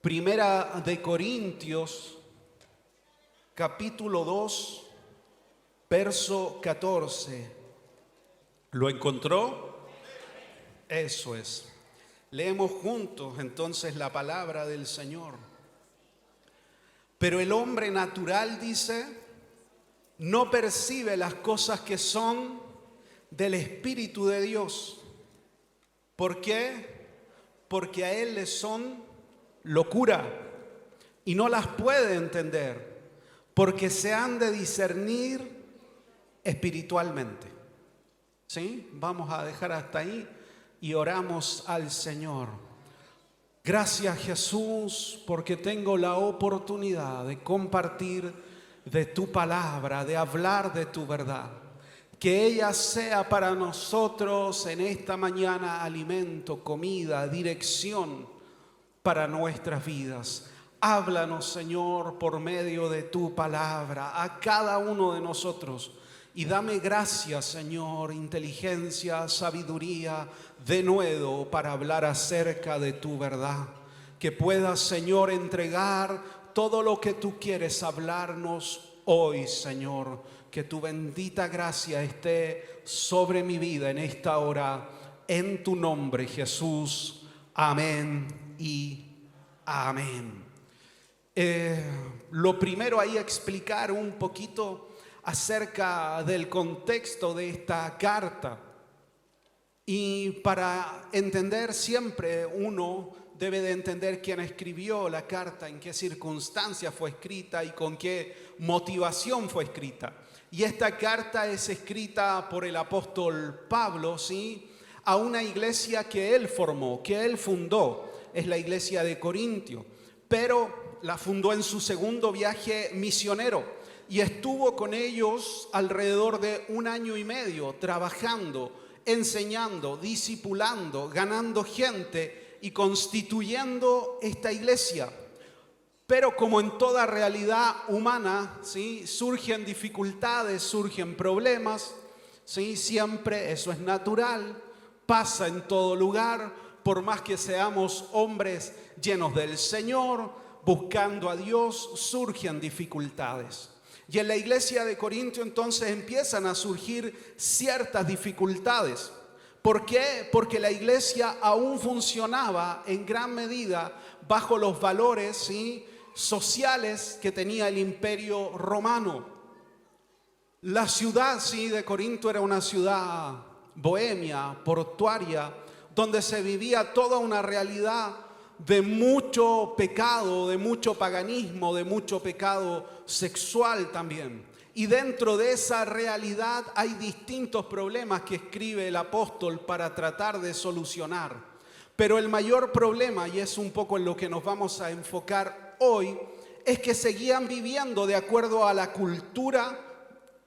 Primera de Corintios, capítulo 2, verso 14. ¿Lo encontró? Eso es. Leemos juntos entonces la palabra del Señor. Pero el hombre natural, dice, no percibe las cosas que son del Espíritu de Dios. ¿Por qué? Porque a él le son locura y no las puede entender, porque se han de discernir espiritualmente. ¿Sí? Vamos a dejar hasta ahí y oramos al Señor. Gracias, Jesús, porque tengo la oportunidad de compartir de tu palabra, de hablar de tu verdad. Que ella sea para nosotros en esta mañana alimento, comida, dirección para nuestras vidas. Háblanos, Señor, por medio de tu palabra a cada uno de nosotros. Y dame gracia, Señor, inteligencia, sabiduría, denuedo para hablar acerca de tu verdad. Que puedas, Señor, entregar todo lo que tú quieres hablarnos hoy, Señor. Que tu bendita gracia esté sobre mi vida en esta hora. En tu nombre, Jesús. Amén y amén. Lo primero ahí explicar un poquito acerca del contexto de esta carta. Y para entender siempre uno debe de entender quién escribió la carta, en qué circunstancias fue escrita y con qué motivación fue escrita. Y esta carta es escrita por el apóstol Pablo, ¿sí?, a una iglesia que él formó, que él fundó. Es la iglesia de Corintio, pero la fundó en su segundo viaje misionero y estuvo con ellos alrededor de 1 año y medio trabajando, enseñando, discipulando, ganando gente y constituyendo esta iglesia. Pero como en toda realidad humana, ¿sí?, surgen dificultades, surgen problemas, ¿sí?, siempre eso es natural, pasa en todo lugar. Por más que seamos hombres llenos del Señor, buscando a Dios, surgen dificultades. Y en la iglesia de Corinto entonces empiezan a surgir ciertas dificultades. ¿Por qué? Porque la iglesia aún funcionaba en gran medida bajo los valores, ¿sí?, sociales que tenía el imperio romano. La ciudad, ¿sí?, de Corinto era una ciudad bohemia, portuaria, donde se vivía toda una realidad de mucho pecado, de mucho paganismo, de mucho pecado sexual también. Y dentro de esa realidad hay distintos problemas que escribe el apóstol para tratar de solucionar. Pero el mayor problema, y es un poco en lo que nos vamos a enfocar hoy, es que seguían viviendo de acuerdo a la cultura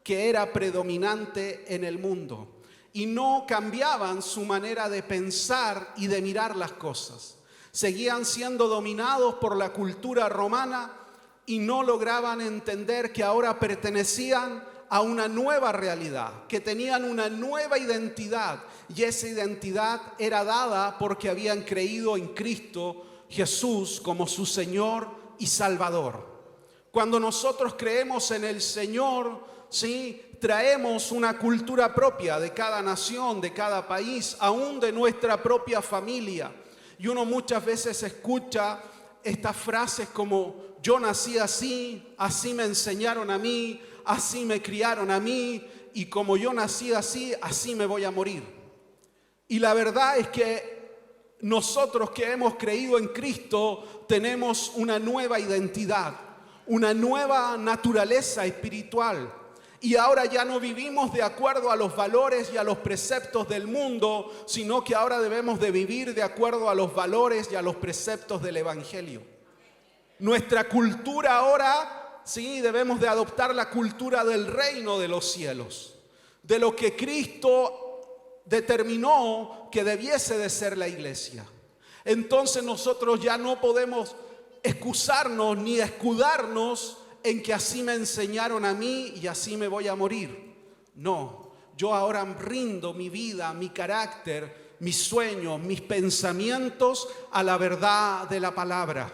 que era predominante en el mundo. Y no cambiaban su manera de pensar y de mirar las cosas. Seguían siendo dominados por la cultura romana y no lograban entender que ahora pertenecían a una nueva realidad, que tenían una nueva identidad. Y esa identidad era dada porque habían creído en Cristo Jesús como su Señor y Salvador. Cuando nosotros creemos en el Señor, ¿sí?, traemos una cultura propia de cada nación, de cada país, aún de nuestra propia familia. Y uno muchas veces escucha estas frases como: yo nací así, así me enseñaron a mí, así me criaron a mí, y como yo nací así, así me voy a morir. Y la verdad es que nosotros que hemos creído en Cristo tenemos una nueva identidad, una nueva naturaleza espiritual. Y ahora ya no vivimos de acuerdo a los valores y a los preceptos del mundo, sino que ahora debemos de vivir de acuerdo a los valores y a los preceptos del Evangelio. Nuestra cultura ahora, sí, debemos de adoptar la cultura del reino de los cielos, de lo que Cristo determinó que debiese de ser la iglesia. Entonces nosotros ya no podemos excusarnos ni escudarnos en que así me enseñaron a mí y así me voy a morir. No, yo ahora rindo mi vida, mi carácter, mis sueños, mis pensamientos a la verdad de la palabra.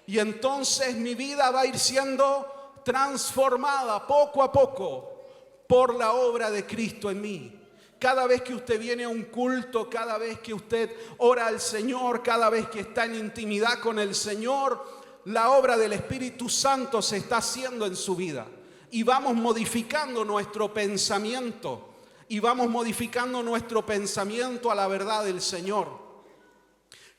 Y entonces mi vida va a ir siendo transformada poco a poco por la obra de Cristo en mí. Cada vez que usted viene a un culto, cada vez que usted ora al Señor, cada vez que está en intimidad con el Señor, la obra del Espíritu Santo se está haciendo en su vida. Y vamos modificando nuestro pensamiento. Y vamos modificando nuestro pensamiento a la verdad del Señor.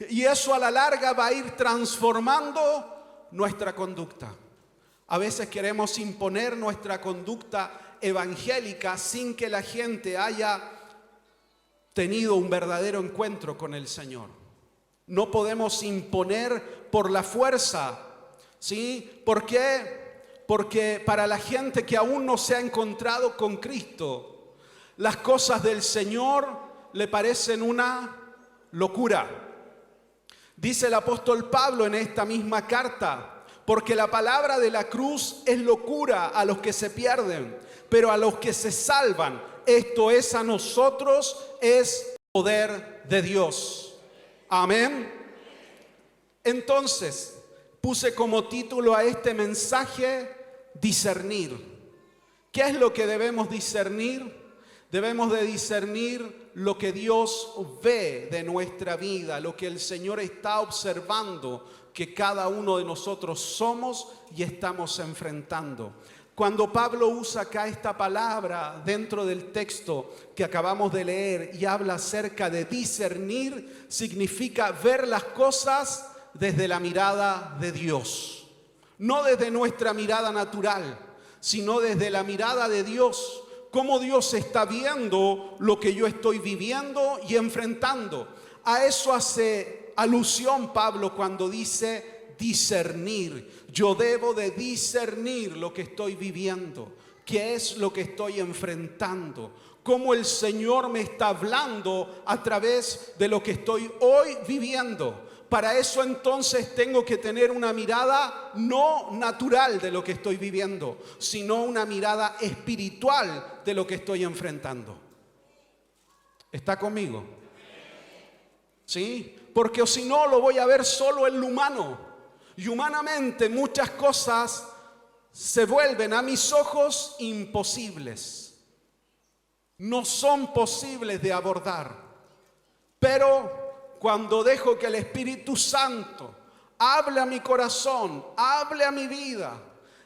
Y eso a la larga va a ir transformando nuestra conducta. A veces queremos imponer nuestra conducta evangélica sin que la gente haya tenido un verdadero encuentro con el Señor. No podemos imponer por la fuerza, ¿sí? ¿Por qué? Porque para la gente que aún no se ha encontrado con Cristo, las cosas del Señor le parecen una locura. Dice el apóstol Pablo en esta misma carta: porque la palabra de la cruz es locura a los que se pierden, pero a los que se salvan, esto es a nosotros, es poder de Dios. Amén. Entonces, puse como título a este mensaje: discernir. ¿Qué es lo que debemos discernir? Debemos de discernir lo que Dios ve de nuestra vida, lo que el Señor está observando que cada uno de nosotros somos y estamos enfrentando. Cuando Pablo usa acá esta palabra dentro del texto que acabamos de leer y habla acerca de discernir, significa ver las cosas desde la mirada de Dios. No desde nuestra mirada natural, sino desde la mirada de Dios. Cómo Dios está viendo lo que yo estoy viviendo y enfrentando. A eso hace alusión Pablo cuando dice discernir. Yo debo de discernir lo que estoy viviendo, qué es lo que estoy enfrentando, cómo el Señor me está hablando a través de lo que estoy hoy viviendo. Para eso entonces tengo que tener una mirada no natural de lo que estoy viviendo, sino una mirada espiritual de lo que estoy enfrentando. ¿Está conmigo? ¿Sí? Porque si no lo voy a ver solo en lo humano. Y humanamente muchas cosas se vuelven a mis ojos imposibles. No son posibles de abordar. Pero cuando dejo que el Espíritu Santo hable a mi corazón, hable a mi vida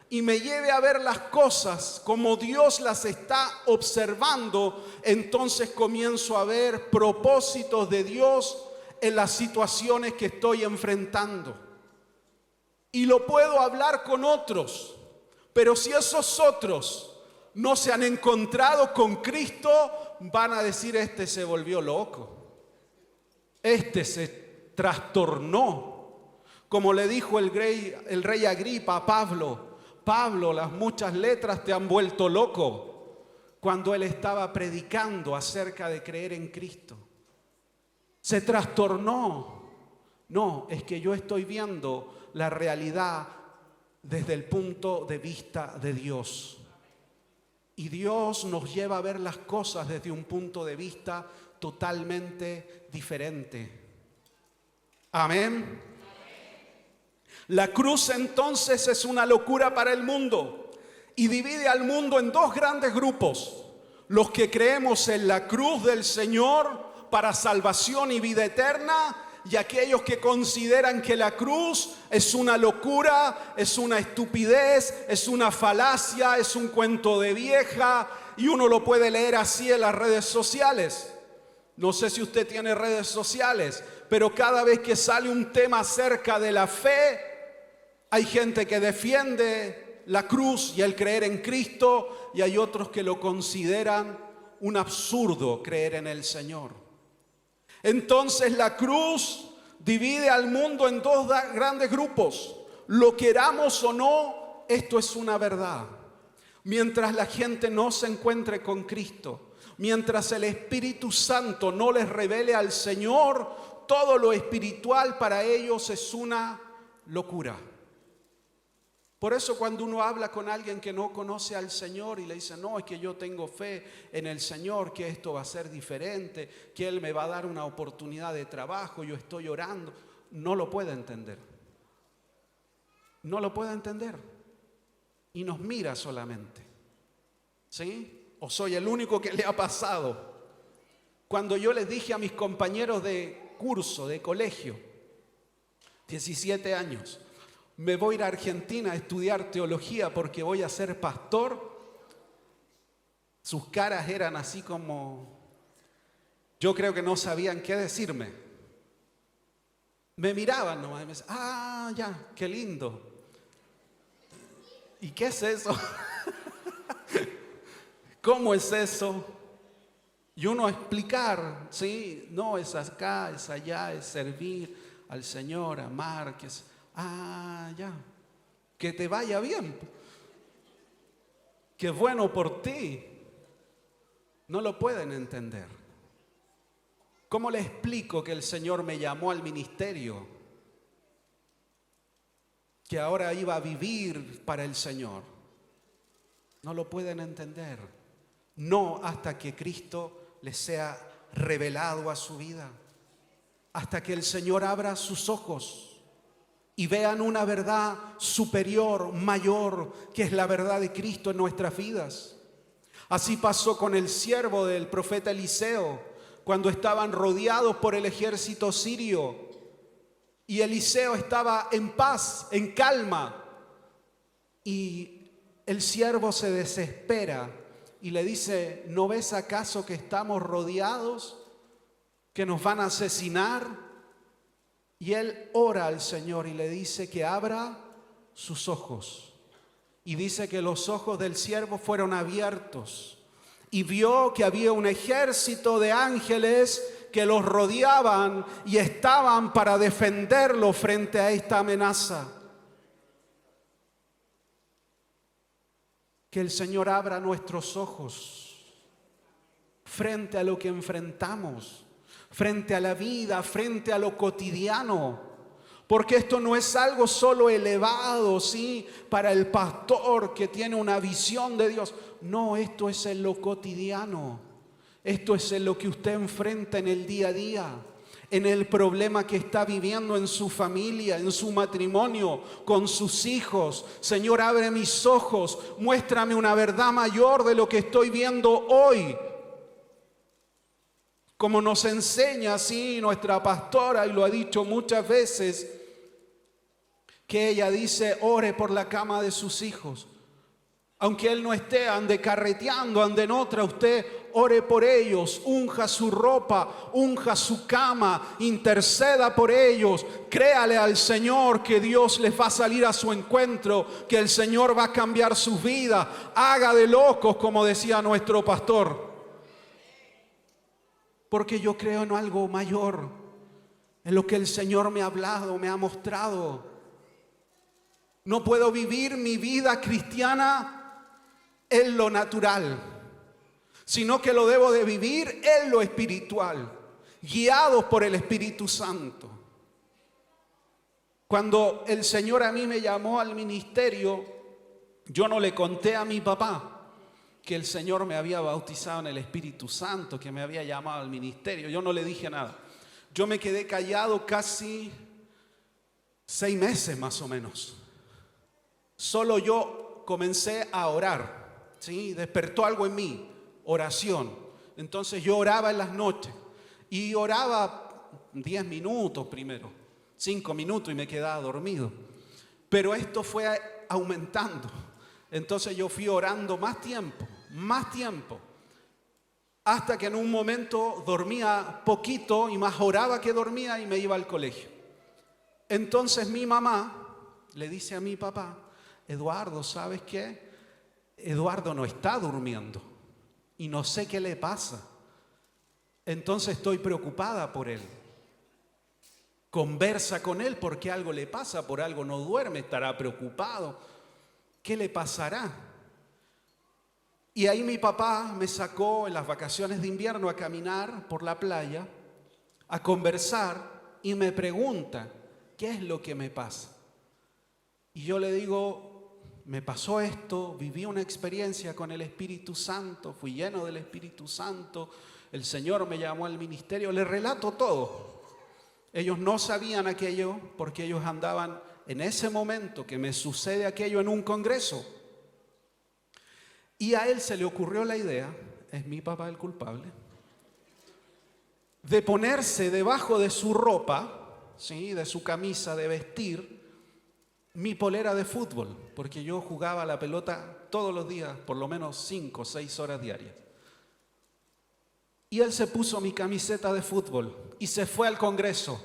y me lleve a ver las cosas como Dios las está observando, entonces comienzo a ver propósitos de Dios en las situaciones que estoy enfrentando. Y lo puedo hablar con otros, pero si esos otros no se han encontrado con Cristo, van a decir: este se volvió loco. Este se trastornó. Como le dijo el rey Agripa a Pablo: Pablo, las muchas letras te han vuelto loco. Cuando él estaba predicando acerca de creer en Cristo. Se trastornó. No, es que yo estoy viendo la realidad desde el punto de vista de Dios. Y Dios nos lleva a ver las cosas desde un punto de vista totalmente diferente. Amén. La cruz entonces es una locura para el mundo y divide al mundo en dos grandes grupos: los que creemos en la cruz del Señor para salvación y vida eterna, y aquellos que consideran que la cruz es una locura, es una estupidez, es una falacia, es un cuento de vieja, y uno lo puede leer así en las redes sociales. No sé si usted tiene redes sociales, pero cada vez que sale un tema acerca de la fe, hay gente que defiende la cruz y el creer en Cristo, y hay otros que lo consideran un absurdo creer en el Señor. Entonces la cruz divide al mundo en dos grandes grupos. Lo queramos o no, esto es una verdad. Mientras la gente no se encuentre con Cristo, mientras el Espíritu Santo no les revele al Señor, todo lo espiritual para ellos es una locura. Por eso cuando uno habla con alguien que no conoce al Señor y le dice: no, es que yo tengo fe en el Señor, que esto va a ser diferente, que Él me va a dar una oportunidad de trabajo, yo estoy orando, no lo puede entender. no lo puede entender y nos mira solamente. ¿Sí? ¿O soy el único que le ha pasado? Cuando yo les dije a mis compañeros de curso, de colegio, 17 años, me voy a ir a Argentina a estudiar teología porque voy a ser pastor, sus caras eran así como, yo creo que no sabían qué decirme. Me miraban nomás y me decían, ah, ya, qué lindo. ¿Y qué es eso? ¿Cómo es eso? Y uno explicar, ¿sí? No, es acá, es allá, es servir al Señor, amar, que es, ah, ya, que te vaya bien, que es bueno por ti. No lo pueden entender. ¿Cómo le explico que el Señor me llamó al ministerio? Que ahora iba a vivir para el Señor. No lo pueden entender. No hasta que Cristo les sea revelado a su vida. Hasta que el Señor abra sus ojos y vean una verdad superior, mayor, que es la verdad de Cristo en nuestras vidas. Así pasó con el siervo del profeta Eliseo, cuando estaban rodeados por el ejército sirio. Y Eliseo estaba en paz, en calma. Y el siervo se desespera y le dice, ¿no ves acaso que estamos rodeados? ¿Que nos van a asesinar? Y él ora al Señor y le dice que abra sus ojos. Y dice que los ojos del siervo fueron abiertos. Y vio que había un ejército de ángeles que los rodeaban y estaban para defenderlo frente a esta amenaza. Que el Señor abra nuestros ojos frente a lo que enfrentamos, frente a la vida, frente a lo cotidiano. Porque esto no es algo solo elevado, ¿sí? Para el pastor que tiene una visión de Dios. No, esto es en lo cotidiano. Esto es en lo que usted enfrenta en el día a día. En el problema que está viviendo en su familia, en su matrimonio, con sus hijos. Señor, abre mis ojos, muéstrame una verdad mayor de lo que estoy viendo hoy. Como nos enseña así nuestra pastora, y lo ha dicho muchas veces, que ella dice, ore por la cama de sus hijos. Aunque él no esté, ande carreteando, ande en otra, usted ore por ellos, unja su ropa, unja su cama, interceda por ellos, créale al Señor que Dios les va a salir a su encuentro, que el Señor va a cambiar su vida, haga de locos, como decía nuestro pastor. Porque yo creo en algo mayor, en lo que el Señor me ha hablado, me ha mostrado. No puedo vivir mi vida cristiana en lo natural, sino que lo debo de vivir en lo espiritual, guiados por el Espíritu Santo. Cuando el Señor a mí me llamó al ministerio, yo no le conté a mi papá que el Señor me había bautizado en el Espíritu Santo, que me había llamado al ministerio. Yo no le dije nada. Yo me quedé callado casi 6 meses más o menos. Solo yo comencé a orar, ¿sí? Despertó algo en mí, oración. Entonces yo oraba en las noches y oraba 10 minutos primero, 5 minutos y me quedaba dormido. Pero esto fue aumentando. Entonces yo fui orando más tiempo, hasta que en un momento dormía poquito y más oraba que dormía y me iba al colegio. Entonces mi mamá le dice a mi papá, Eduardo, ¿sabes qué? Eduardo no está durmiendo y no sé qué le pasa. Entonces estoy preocupada por él. Conversa con él porque algo le pasa, por algo no duerme, estará preocupado. ¿Qué le pasará? Y ahí mi papá me sacó en las vacaciones de invierno a caminar por la playa, a conversar y me pregunta, ¿qué es lo que me pasa? Y yo le digo, me pasó esto, viví una experiencia con el Espíritu Santo, fui lleno del Espíritu Santo, el Señor me llamó al ministerio, le relato todo. Ellos no sabían aquello porque ellos andaban en ese momento que me sucede aquello en un congreso. Y a él se le ocurrió la idea, es mi papá el culpable, de ponerse debajo de su ropa, ¿sí?, de su camisa de vestir, mi polera de fútbol, porque yo jugaba a la pelota todos los días, por lo menos 5 o 6 horas diarias. Y él se puso mi camiseta de fútbol y se fue al congreso.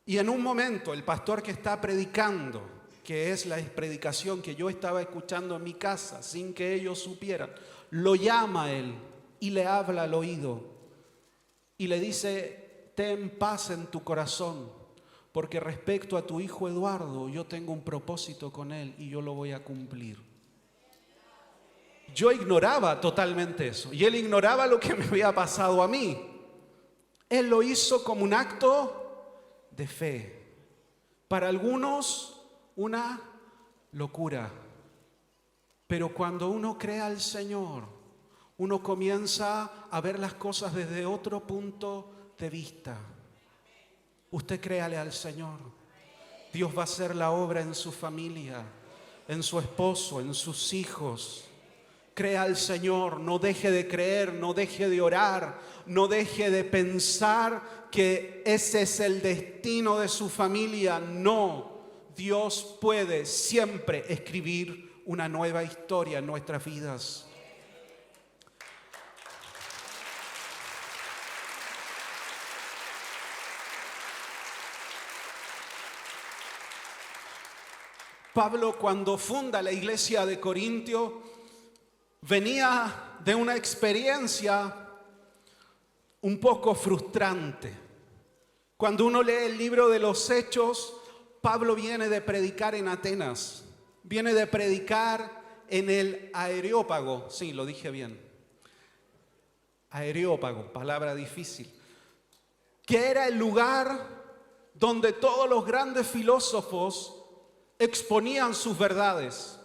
Y en un momento el pastor que está predicando, que es la predicación que yo estaba escuchando en mi casa sin que ellos supieran, lo llama a él y le habla al oído y le dice: ten paz en tu corazón, porque respecto a tu hijo Eduardo yo tengo un propósito con él y yo lo voy a cumplir. Yo ignoraba totalmente eso y él ignoraba lo que me había pasado a mí. Él lo hizo como un acto de fe. Para algunos una locura, pero cuando uno cree al Señor, uno comienza a ver las cosas desde otro punto de vista. Usted créale al Señor. Dios va a hacer la obra en su familia, en su esposo, en sus hijos. Crea al Señor, no deje de creer, no deje de orar, no deje de pensar que ese es el destino de su familia. No, Dios puede siempre escribir una nueva historia en nuestras vidas. Pablo, cuando funda la iglesia de Corintio, venía de una experiencia un poco frustrante. Cuando uno lee el libro de los Hechos, Pablo viene de predicar en Atenas, viene de predicar en el Areópago, sí, lo dije bien, Areópago, palabra difícil, que era el lugar donde todos los grandes filósofos exponían sus verdades.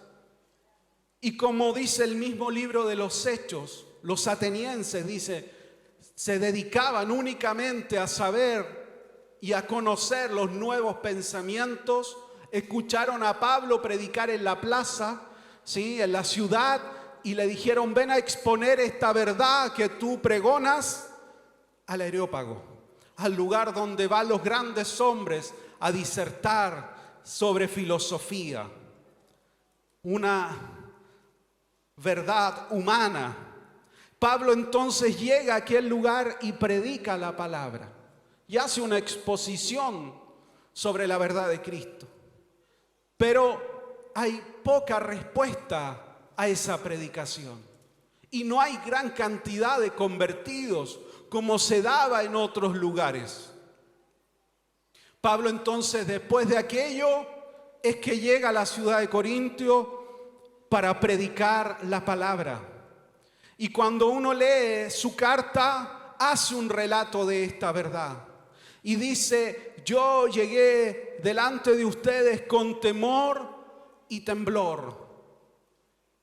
Y como dice el mismo libro de los Hechos, los atenienses, dice, se dedicaban únicamente a saber y a conocer los nuevos pensamientos. Escucharon a Pablo predicar en la plaza, ¿sí?, en la ciudad, y le dijeron: ven a exponer esta verdad que tú pregonas al Areópago, al lugar donde van los grandes hombres a disertar sobre filosofía, una verdad humana. Pablo entonces llega a aquel lugar y predica la palabra y hace una exposición sobre la verdad de Cristo. Pero hay poca respuesta a esa predicación y no hay gran cantidad de convertidos como se daba en otros lugares. Pablo entonces, después de aquello, es que llega a la ciudad de Corintio para predicar la palabra. Y cuando uno lee su carta, hace un relato de esta verdad. Y dice: yo llegué delante de ustedes con temor y temblor.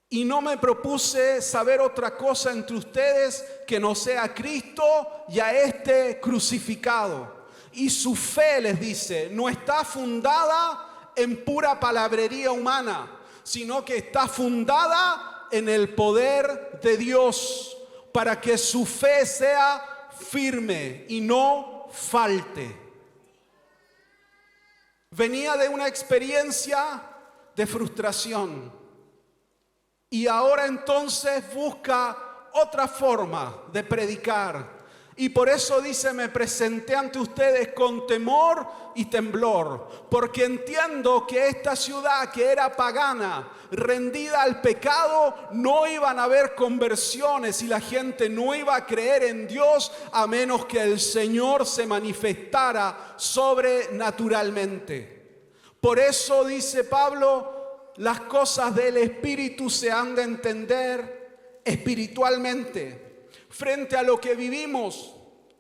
Y no me propuse saber otra cosa entre ustedes que no sea Cristo y a este crucificado. Y su fe, les dice, no está fundada en pura palabrería humana, sino que está fundada en el poder de Dios, para que su fe sea firme y no falte. Venía de una experiencia de frustración y ahora entonces busca otra forma de predicar. Y por eso dice: me presenté ante ustedes con temor y temblor, porque entiendo que esta ciudad, que era pagana, rendida al pecado, no iban a haber conversiones y la gente no iba a creer en Dios a menos que el Señor se manifestara sobrenaturalmente. Por eso dice Pablo: las cosas del Espíritu se han de entender espiritualmente. Frente a lo que vivimos,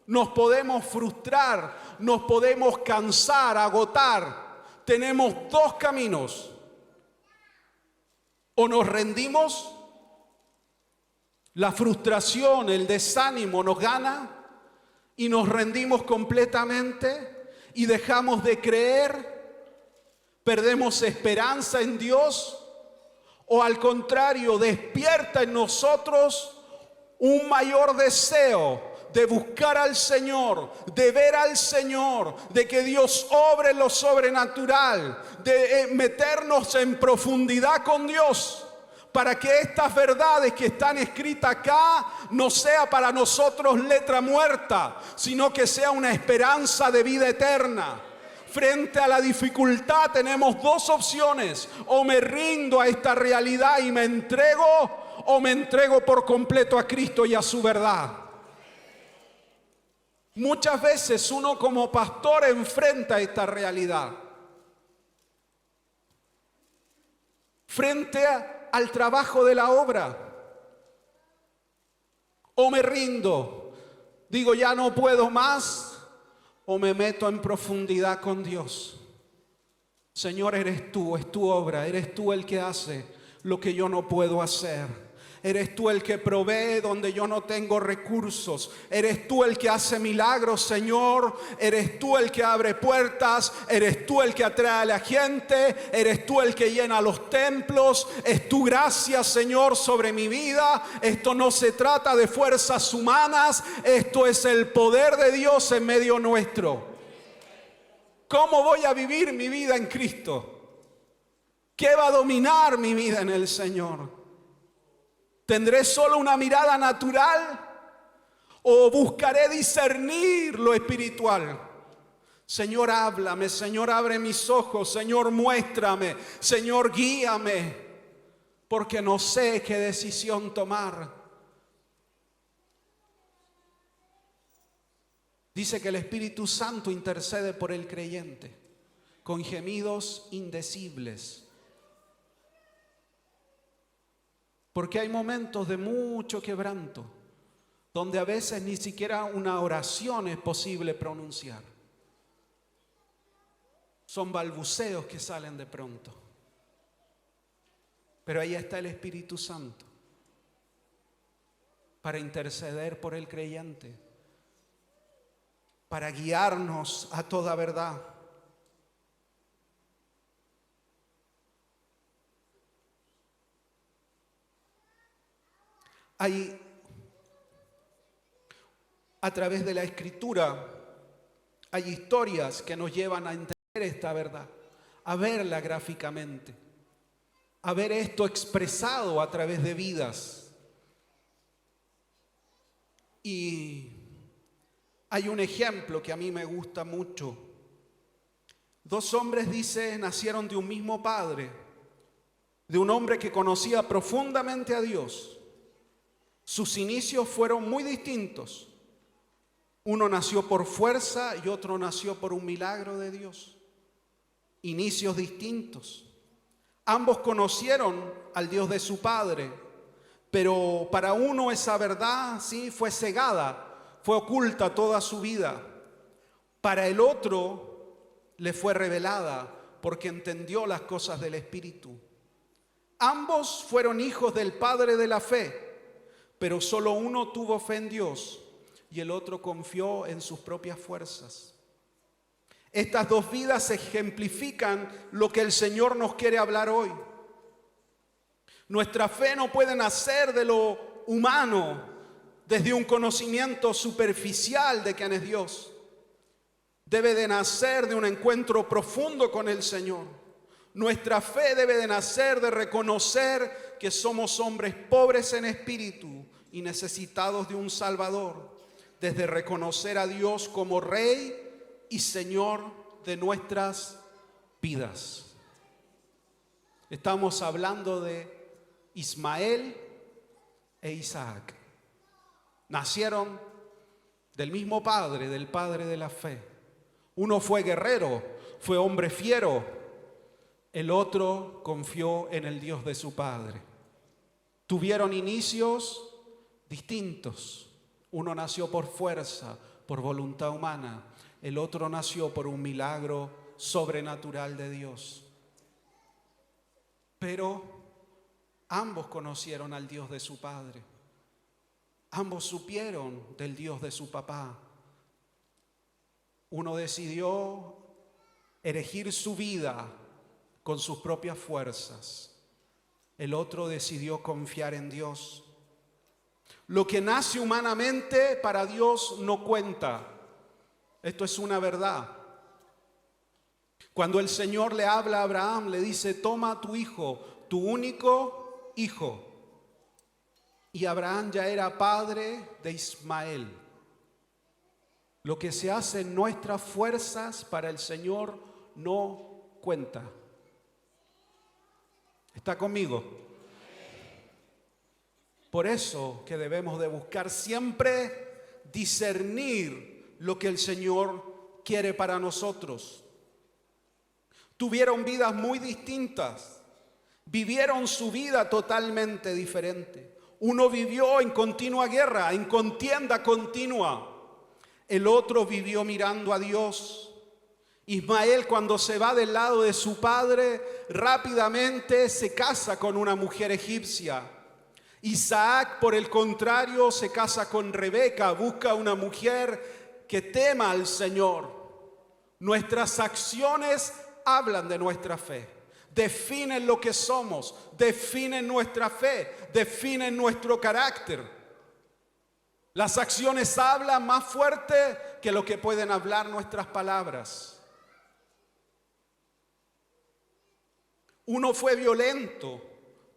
nos podemos frustrar, nos podemos cansar, agotar. Tenemos dos caminos: o nos rendimos, la frustración, el desánimo nos gana y nos rendimos completamente y dejamos de creer, ¿Perdemos esperanza en Dios? ¿O al contrario, despierta en nosotros un mayor deseo de buscar al Señor, de ver al Señor, de que Dios obre lo sobrenatural, de meternos en profundidad con Dios, para que estas verdades que están escritas acá no sea para nosotros letra muerta, sino que sea una esperanza de vida eterna? Frente a la dificultad tenemos dos opciones: o me rindo a esta realidad y me entrego, o me entrego por completo a Cristo y a su verdad. Muchas veces uno como pastor enfrenta esta realidad. Frente al trabajo de la obra. O me rindo, digo ya no puedo más, o me meto en profundidad con Dios. Señor, eres tú, es tu obra, eres tú el que hace lo que yo no puedo hacer. Eres tú el que provee donde yo no tengo recursos. Eres tú el que hace milagros, Señor. Eres tú el que abre puertas. Eres tú el que atrae a la gente. Eres tú el que llena los templos. Es tu gracia, Señor, sobre mi vida. Esto no se trata de fuerzas humanas. Esto es el poder de Dios en medio nuestro. ¿Cómo voy a vivir mi vida en Cristo? ¿Qué va a dominar mi vida en el Señor? ¿Tendré solo una mirada natural o buscaré discernir lo espiritual? Señor, háblame. Señor, abre mis ojos. Señor, muéstrame. Señor, guíame, porque no sé qué decisión tomar. Dice que el Espíritu Santo intercede por el creyente con gemidos indecibles. Porque hay momentos de mucho quebranto, donde a veces ni siquiera una oración es posible pronunciar. Son balbuceos que salen de pronto. Pero ahí está el Espíritu Santo para interceder por el creyente, para guiarnos a toda verdad. Hay, a través de la Escritura, hay historias que nos llevan a entender esta verdad, a verla gráficamente, a ver esto expresado a través de vidas. Y hay un ejemplo que a mí me gusta mucho. Dos hombres, dice, nacieron de un mismo padre, de un hombre que conocía profundamente a Dios. Sus inicios fueron muy distintos. Uno nació por fuerza y otro nació por un milagro de Dios. Inicios distintos. Ambos conocieron al Dios de su padre, pero para uno esa verdad sí fue cegada, fue oculta toda su vida. Para el otro le fue revelada porque entendió las cosas del Espíritu. Ambos fueron hijos del Padre de la fe, pero solo uno tuvo fe en Dios y el otro confió en sus propias fuerzas. Estas dos vidas ejemplifican lo que el Señor nos quiere hablar hoy. Nuestra fe no puede nacer de lo humano, desde un conocimiento superficial de quién es Dios. Debe de nacer de un encuentro profundo con el Señor. Nuestra fe debe de nacer de reconocer que somos hombres pobres en espíritu y necesitados de un Salvador, desde reconocer a Dios como Rey y Señor de nuestras vidas. Estamos hablando de Ismael e Isaac. Nacieron del mismo padre, del padre de la fe. Uno fue guerrero, fue hombre fiero. El otro confió en el Dios de su padre. Tuvieron inicios distintos. Uno nació por fuerza, por voluntad humana. El otro nació por un milagro sobrenatural de Dios. Pero ambos conocieron al Dios de su padre. Ambos supieron del Dios de su papá. Uno decidió erigir su vida con sus propias fuerzas. El otro decidió confiar en Dios. Lo que nace humanamente para Dios no cuenta. Esto es una verdad. Cuando el Señor le habla a Abraham, le dice: toma a tu hijo, tu único hijo. Y Abraham ya era padre de Ismael. Lo que se hace en nuestras fuerzas para el Señor no cuenta. ¿Está conmigo? Por eso que debemos de buscar siempre discernir lo que el Señor quiere para nosotros. Tuvieron vidas muy distintas, vivieron su vida totalmente diferente. Uno vivió en continua guerra, en contienda continua. El otro vivió mirando a Dios. Ismael, cuando se va del lado de su padre, rápidamente se casa con una mujer egipcia. Isaac, por el contrario, se casa con Rebeca, busca una mujer que tema al Señor. Nuestras acciones hablan de nuestra fe, definen lo que somos, definen nuestra fe, definen nuestro carácter. Las acciones hablan más fuerte que lo que pueden hablar nuestras palabras. Uno fue violento,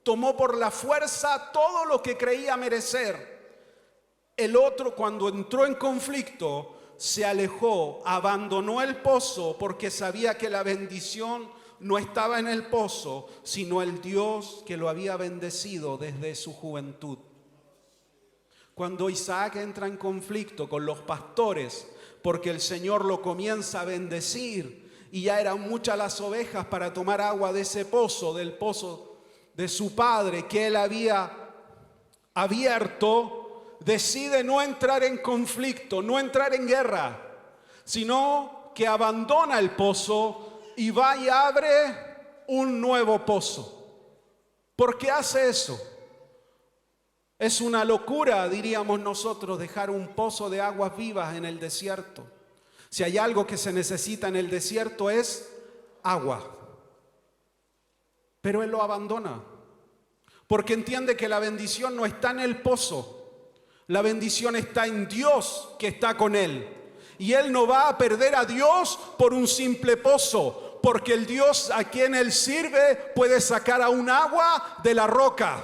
tomó por la fuerza todo lo que creía merecer. El otro, cuando entró en conflicto, se alejó, abandonó el pozo porque sabía que la bendición no estaba en el pozo, sino el Dios que lo había bendecido desde su juventud. Cuando Isaac entra en conflicto con los pastores, porque el Señor lo comienza a bendecir y ya eran muchas las ovejas para tomar agua de ese pozo, del pozo de su padre que él había abierto, decide no entrar en conflicto, no entrar en guerra, sino que abandona el pozo y va y abre un nuevo pozo. ¿Por qué hace eso? Es una locura, diríamos nosotros, dejar un pozo de aguas vivas en el desierto. Si hay algo que se necesita en el desierto es agua. Pero él lo abandona, porque entiende que la bendición no está en el pozo. La bendición está en Dios que está con él. Y él no va a perder a Dios por un simple pozo, porque el Dios a quien él sirve puede sacar a un agua de la roca.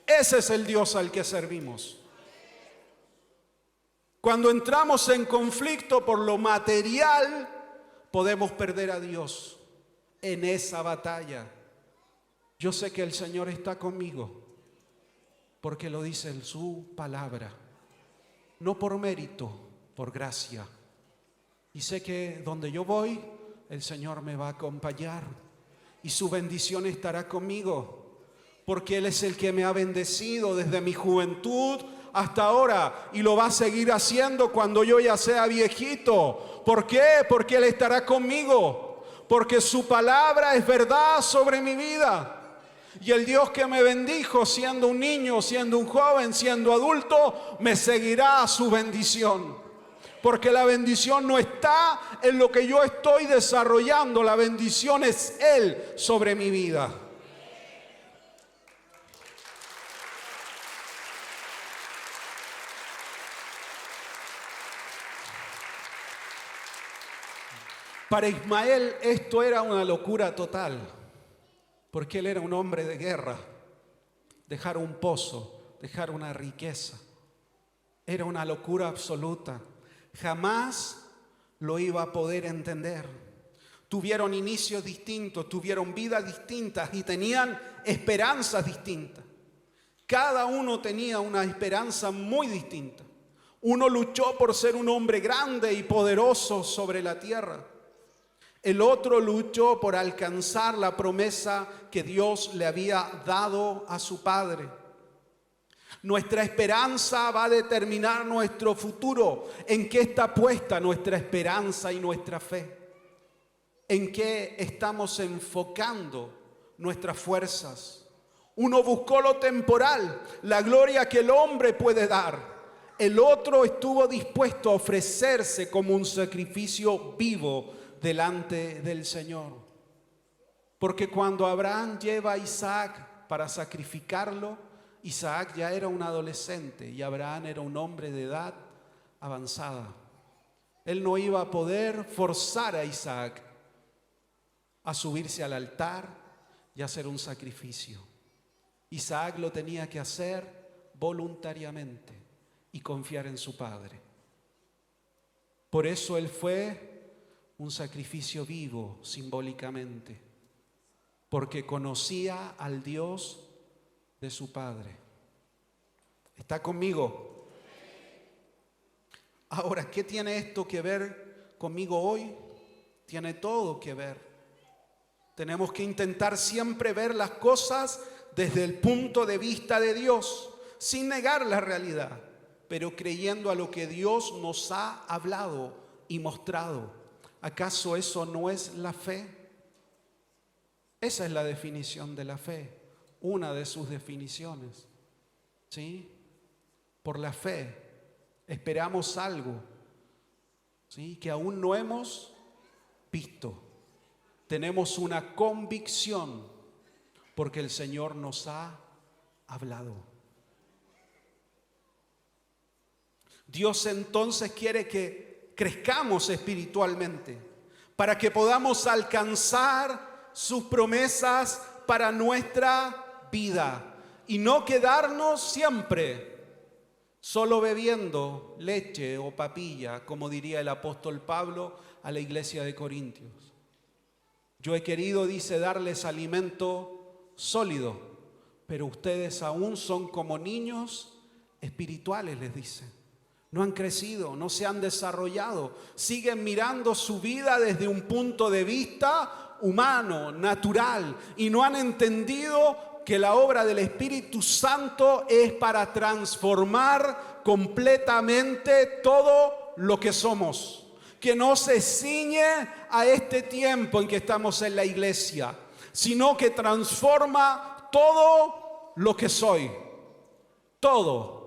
Ese es el Dios al que servimos. Cuando entramos en conflicto por lo material, podemos perder a Dios en esa batalla. Yo sé que el Señor está conmigo, porque lo dice en su palabra, no por mérito, por gracia. Y sé que donde yo voy, el Señor me va a acompañar y su bendición estará conmigo, porque Él es el que me ha bendecido desde mi juventud hasta ahora y lo va a seguir haciendo cuando yo ya sea viejito. ¿Por qué? Porque Él estará conmigo, porque su palabra es verdad sobre mi vida. Y el Dios que me bendijo siendo un niño, siendo un joven, siendo adulto, me seguirá a su bendición. Porque la bendición no está en lo que yo estoy desarrollando, la bendición es Él sobre mi vida. Para Ismael esto era una locura total, porque él era un hombre de guerra. Dejar un pozo, dejar una riqueza, era una locura absoluta. Jamás lo iba a poder entender. Tuvieron inicios distintos, tuvieron vidas distintas y tenían esperanzas distintas. Cada uno tenía una esperanza muy distinta. Uno luchó por ser un hombre grande y poderoso sobre la tierra. El otro luchó por alcanzar la promesa que Dios le había dado a su padre. Nuestra esperanza va a determinar nuestro futuro. ¿En qué está puesta nuestra esperanza y nuestra fe? ¿En qué estamos enfocando nuestras fuerzas? Uno buscó lo temporal, la gloria que el hombre puede dar. El otro estuvo dispuesto a ofrecerse como un sacrificio vivo delante del Señor. Porque cuando Abraham lleva a Isaac para sacrificarlo, Isaac ya era un adolescente y Abraham era un hombre de edad avanzada. Él no iba a poder forzar a Isaac a subirse al altar y hacer un sacrificio. Isaac lo tenía que hacer voluntariamente y confiar en su padre. Por eso él fue un sacrificio vivo simbólicamente, porque conocía al Dios de su padre. ¿Está conmigo? Ahora, ¿qué tiene esto que ver conmigo hoy? Tiene todo que ver. Tenemos que intentar siempre ver las cosas desde el punto de vista de Dios, sin negar la realidad, pero creyendo a lo que Dios nos ha hablado y mostrado. ¿Acaso eso no es la fe? Esa es la definición de la fe, una de sus definiciones. ¿Sí? Por la fe esperamos algo, ¿sí?, que aún no hemos visto. Tenemos una convicción porque el Señor nos ha hablado. Dios entonces quiere que crezcamos espiritualmente para que podamos alcanzar sus promesas para nuestra vida y no quedarnos siempre solo bebiendo leche o papilla, como diría el apóstol Pablo a la iglesia de Corintios. Yo he querido, dice, darles alimento sólido, pero ustedes aún son como niños espirituales, les dice. No han crecido, no se han desarrollado, siguen mirando su vida desde un punto de vista humano, natural, y no han entendido que la obra del Espíritu Santo es para transformar completamente todo lo que somos, que no se ciñe a este tiempo en que estamos en la iglesia, sino que transforma todo lo que soy, todo.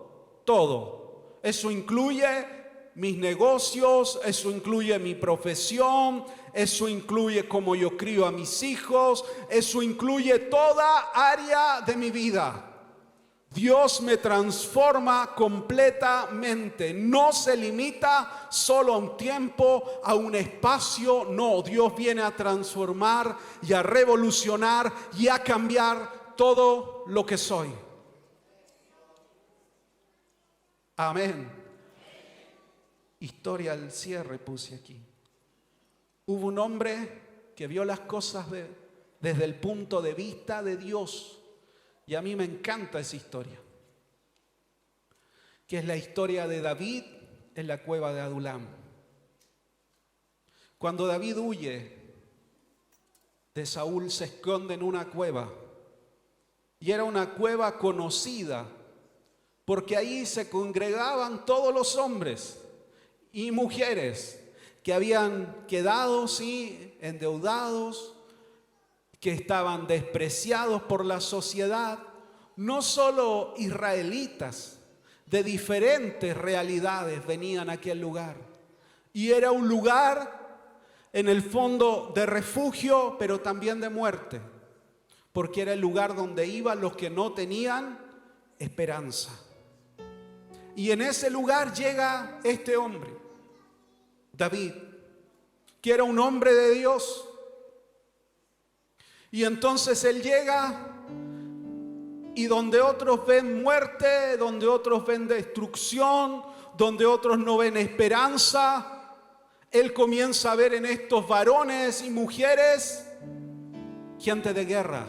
Eso incluye mis negocios, eso incluye mi profesión, eso incluye cómo yo crío a mis hijos, eso incluye toda área de mi vida. Dios me transforma completamente, no se limita solo a un tiempo, a un espacio, no, Dios viene a transformar y a revolucionar y a cambiar todo lo que soy. Amén. Historia al cierre puse aquí. Hubo un hombre que vio las cosas desde el punto de vista de Dios. Y a mí me encanta esa historia, que es la historia de David en la cueva de Adulam. Cuando David huye de Saúl, se esconde en una cueva. Y era una cueva conocida, porque ahí se congregaban todos los hombres y mujeres que habían quedado, sí, endeudados, que estaban despreciados por la sociedad, no solo israelitas, de diferentes realidades venían a aquel lugar. Y era un lugar, en el fondo, de refugio, pero también de muerte, porque era el lugar donde iban los que no tenían esperanza. Y en ese lugar llega este hombre, David, que era un hombre de Dios. Y entonces él llega y donde otros ven muerte, donde otros ven destrucción, donde otros no ven esperanza, él comienza a ver en estos varones y mujeres gente de guerra,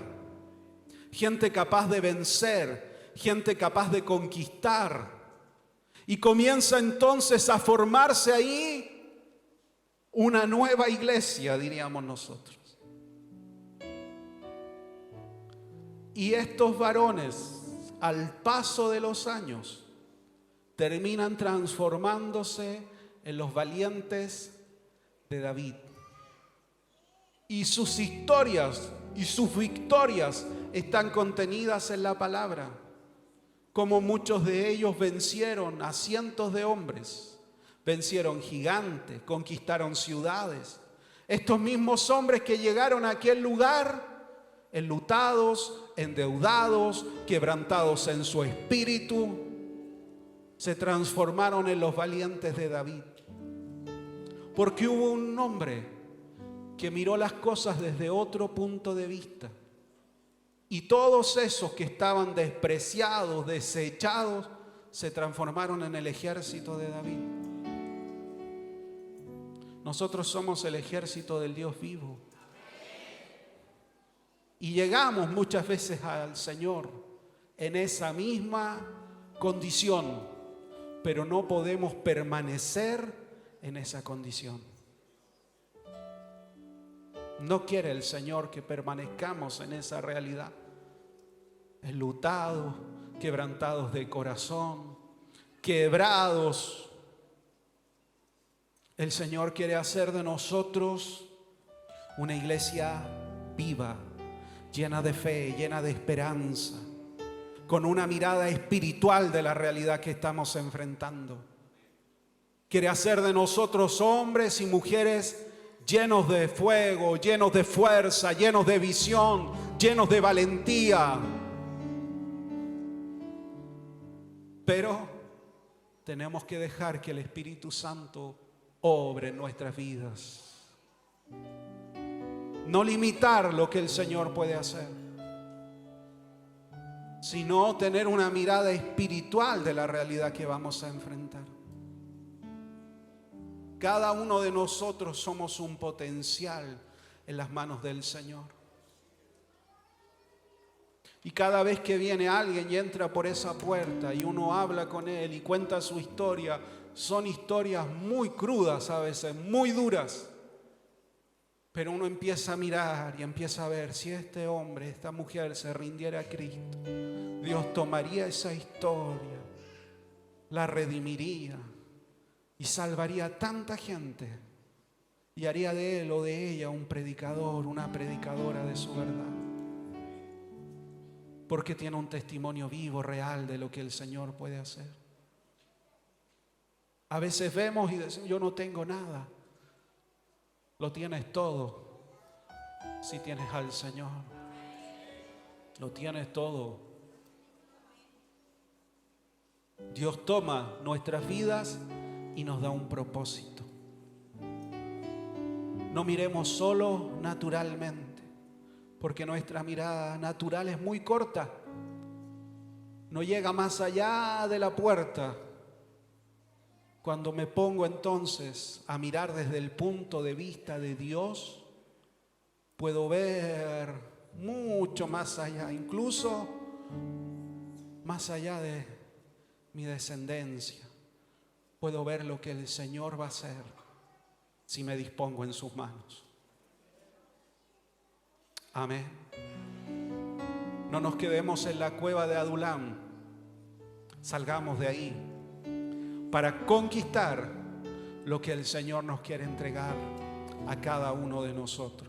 gente capaz de vencer, gente capaz de conquistar. Y comienza entonces a formarse ahí una nueva iglesia, diríamos nosotros. Y estos varones, al paso de los años, terminan transformándose en los valientes de David. Y sus historias y sus victorias están contenidas en la palabra. Como muchos de ellos vencieron a cientos de hombres, vencieron gigantes, conquistaron ciudades. Estos mismos hombres que llegaron a aquel lugar enlutados, endeudados, quebrantados en su espíritu, se transformaron en los valientes de David. Porque hubo un hombre que miró las cosas desde otro punto de vista. Y todos esos que estaban despreciados, desechados, se transformaron en el ejército de David. Nosotros somos el ejército del Dios vivo. Y llegamos muchas veces al Señor en esa misma condición, pero no podemos permanecer en esa condición. No quiere el Señor que permanezcamos en esa realidad, enlutados, quebrantados de corazón, quebrados. El Señor quiere hacer de nosotros una iglesia viva, llena de fe, llena de esperanza, con una mirada espiritual de la realidad que estamos enfrentando. Quiere hacer de nosotros hombres y mujeres llenos de fuego, llenos de fuerza, llenos de visión, llenos de valentía. Pero tenemos que dejar que el Espíritu Santo obre en nuestras vidas. No limitar lo que el Señor puede hacer, sino tener una mirada espiritual de la realidad que vamos a enfrentar. Cada uno de nosotros somos un potencial en las manos del Señor. Y cada vez que viene alguien y entra por esa puerta y uno habla con él y cuenta su historia, son historias muy crudas a veces, muy duras. Pero uno empieza a mirar y empieza a ver, si este hombre, esta mujer se rindiera a Cristo, Dios tomaría esa historia, la redimiría y salvaría a tanta gente y haría de él o de ella un predicador, una predicadora de su verdad. Porque tiene un testimonio vivo, real de lo que el Señor puede hacer. A veces vemos y decimos, yo no tengo nada. Lo tienes todo si tienes al Señor. Lo tienes todo. Dios toma nuestras vidas y nos da un propósito. No miremos solo naturalmente, porque nuestra mirada natural es muy corta. No llega más allá de la puerta. Cuando me pongo entonces a mirar desde el punto de vista de Dios, puedo ver mucho más allá, incluso más allá de mi descendencia. Puedo ver lo que el Señor va a hacer si me dispongo en sus manos. Amén. No nos quedemos en la cueva de Adulam. Salgamos de ahí para conquistar lo que el Señor nos quiere entregar a cada uno de nosotros.